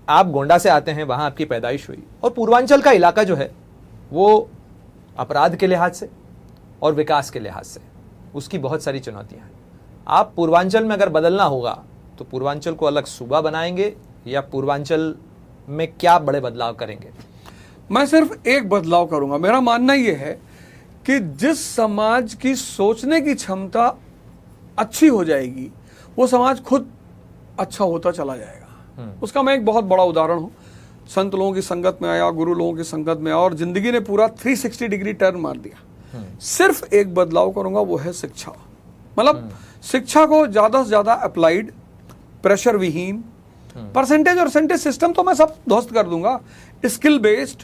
आप गोंडा से आते हैं, वहां आपकी पैदाइश हुई, और पूर्वांचल का इलाका जो है वो अपराध के लिहाज से और विकास के लिहाज से उसकी बहुत सारी चुनौतियां हैं। आप पूर्वांचल में अगर बदलना होगा तो पूर्वांचल को अलग सूबा बनाएंगे या पूर्वांचल में क्या बड़े बदलाव करेंगे? मैं सिर्फ एक बदलाव करूंगा। मेरा मानना यह है कि जिस समाज की सोचने की क्षमता अच्छी हो जाएगी वो समाज खुद अच्छा होता चला जाएगा। उसका मैं एक बहुत बड़ा उदाहरण हूं। संत लोगों की संगत में आया, गुरु लोगों की संगत में आया और जिंदगी ने पूरा 360 डिग्री टर्न मार दिया। सिर्फ एक बदलाव करूंगा, वो है शिक्षा। मतलब शिक्षा को ज्यादा से ज्यादा अप्लाइड, प्रेशर विहीन, परसेंटेज और सेंटेज सिस्टम तो मैं सब ध्वस्त कर दूंगा। Skill based.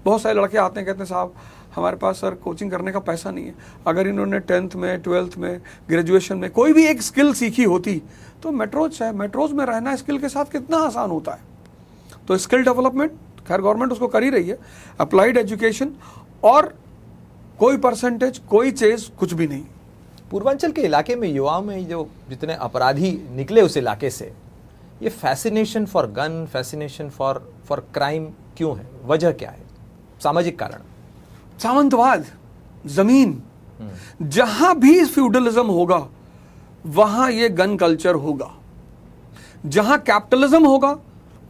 बहुत सारे लड़के आते हैं, कहते हैं साहब हमारे पास सर कोचिंग करने का पैसा नहीं है। अगर इन्होंने 10th में, 12th में, ग्रेजुएशन में कोई भी एक स्किल सीखी होती तो मेट्रोज में रहना स्किल के साथ कितना आसान होता है। तो स्किल डेवलपमेंट, खैर गवर्नमेंट उसको कर ही रही है, अप्लाइड एजुकेशन, और कोई परसेंटेज, कोई चेज, कुछ भी नहीं। पूर्वांचल के इलाके में युवाओं में जो जितने अपराधी निकले उस इलाके से, ये fascination for gun, fascination for crime क्यों है? वजह क्या है? सामाजिक कारण? सामंतवाद, जमीन। जहां भी फ्यूडलिज्म होगा वहां ये गन कल्चर होगा। जहां कैपिटलिज्म होगा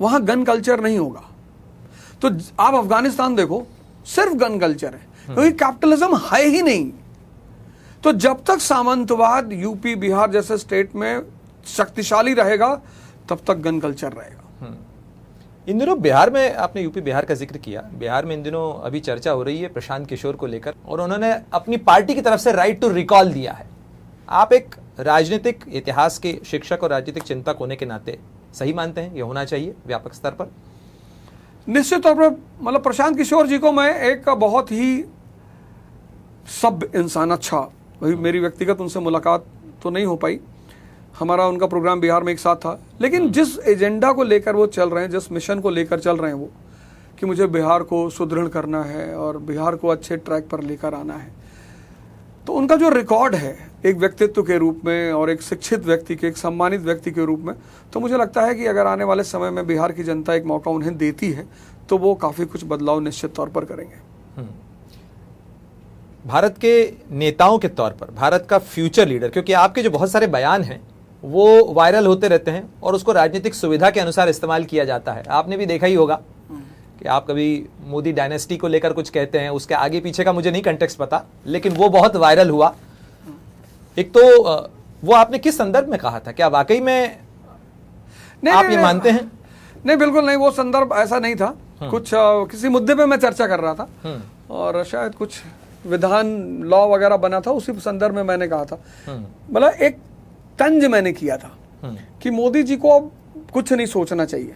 वहां गन कल्चर नहीं होगा। तो आप अफगानिस्तान देखो, सिर्फ गन कल्चर है क्योंकि कैपिटलिज्म है ही नहीं। तो जब तक सामंतवाद यूपी, बिहार जैसे स्टेट में शक्तिशाली रहेगा तब तक गन कल्चर रहेगा। इन दिनों बिहार में, आपने यूपी बिहार का जिक्र किया, बिहार में इन दिनों अभी चर्चा हो रही है प्रशांत किशोर को लेकर, और उन्होंने अपनी पार्टी की तरफ से राइट टू रिकॉल दिया है। आप एक राजनीतिक इतिहास के शिक्षक और राजनीतिक चिंतक होने के नाते सही मानते हैं ये होना चाहिए व्यापक स्तर पर? निश्चित तौर पर मतलब प्रशांत किशोर जी को मैं एक बहुत ही सभ्य इंसान, अच्छा, वही मेरी व्यक्तिगत उनसे मुलाकात तो नहीं हो पाई, हमारा उनका प्रोग्राम बिहार में एक साथ था, लेकिन जिस एजेंडा को लेकर वो चल रहे हैं, जिस मिशन को लेकर चल रहे हैं वो, कि मुझे बिहार को सुदृढ़ करना है और बिहार को अच्छे ट्रैक पर लेकर आना है, तो उनका जो रिकॉर्ड है एक व्यक्तित्व के रूप में और एक शिक्षित व्यक्ति के, एक सम्मानित व्यक्ति के रूप में, तो मुझे लगता है कि अगर आने वाले समय में बिहार की जनता एक मौका उन्हें देती है तो वो काफ़ी कुछ बदलाव निश्चित तौर पर करेंगे। भारत के नेताओं के तौर पर, भारत का फ्यूचर लीडर, क्योंकि आपके जो बहुत सारे बयान हैं वो वायरल होते रहते हैं और उसको राजनीतिक सुविधा के अनुसार इस्तेमाल किया जाता है। आपने भी देखा ही होगा कि आप कभी मोदी डायनेस्टी को लेकर कुछ कहते हैं, उसके आगे पीछे का मुझे नहीं कंटेक्स्ट पता, लेकिन वो बहुत वायरल हुआ। एक तो वो आपने किस संदर्भ में कहा था? क्या वाकई में आप ये मानते हैं? नहीं, बिल्कुल नहीं, वो संदर्भ ऐसा नहीं था। कुछ किसी मुद्दे पे मैं चर्चा कर रहा था और शायद कुछ विधान, लॉ वगैरह बना था, उसी संदर्भ में मैंने कहा था। मतलब एक तंज मैंने किया था कि मोदी जी को अब कुछ नहीं सोचना चाहिए,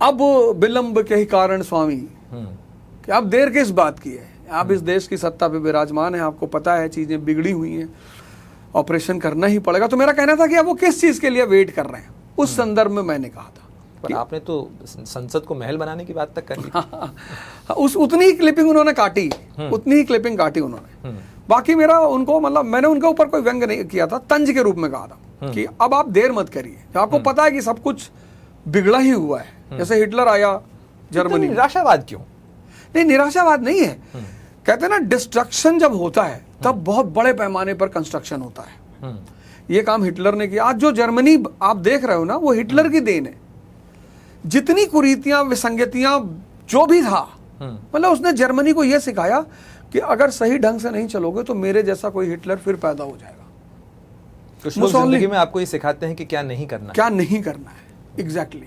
अब विलंब के ही कारण स्वामी, कि आप देर किस बात की है, आप इस देश की सत्ता पे विराजमान है, आपको पता है चीजें बिगड़ी हुई हैं, ऑपरेशन करना ही पड़ेगा। तो मेरा कहना था कि अब वो किस चीज के लिए वेट कर रहे हैं, उस संदर्भ में मैंने कहा था। पर आपने तो संसद को महल बनाने की बात तक कर ली। उतनी ही क्लिपिंग उन्होंने काटी, उतनी ही क्लिपिंग काटी उन्होंने। बाकी मेरा उनको, मतलब मैंने उनके ऊपर कोई व्यंग नहीं किया था, तंज के रूप में कहा था कि अब आप देर मत करिए, आपको पता है कि सब कुछ बिगड़ा ही हुआ है। जैसे हिटलर आया जर्मनी, निराशावाद क्यों? नहीं, निराशावाद नहीं है। कहते हैं ना, डिस्ट्रक्शन जब होता है तब बहुत बड़े पैमाने पर कंस्ट्रक्शन होता है। ये काम हिटलर ने किया। आज जो जर्मनी आप देख रहे हो ना, वो हिटलर की देन है। जितनी कुरीतियां, विसंगतियां, जो भी था, मतलब उसने जर्मनी को यह सिखाया कि अगर सही ढंग से नहीं चलोगे तो मेरे जैसा कोई हिटलर फिर पैदा हो जाएगा। कुछ लोग जिंदगी में आपको ये सिखाते हैं कि क्या नहीं करना है, क्या नहीं करना है। एग्जैक्टली।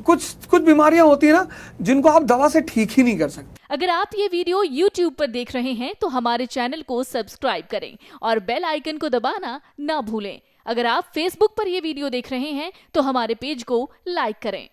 कुछ बीमारियां होती है ना जिनको आप दवा से ठीक ही नहीं कर सकते। अगर आप ये वीडियो YouTube पर देख रहे हैं तो हमारे चैनल को सब्सक्राइब करें और बेल आइकन को दबाना ना भूलें। अगर आप Facebook पर ये वीडियो देख रहे हैं तो हमारे पेज को लाइक करें।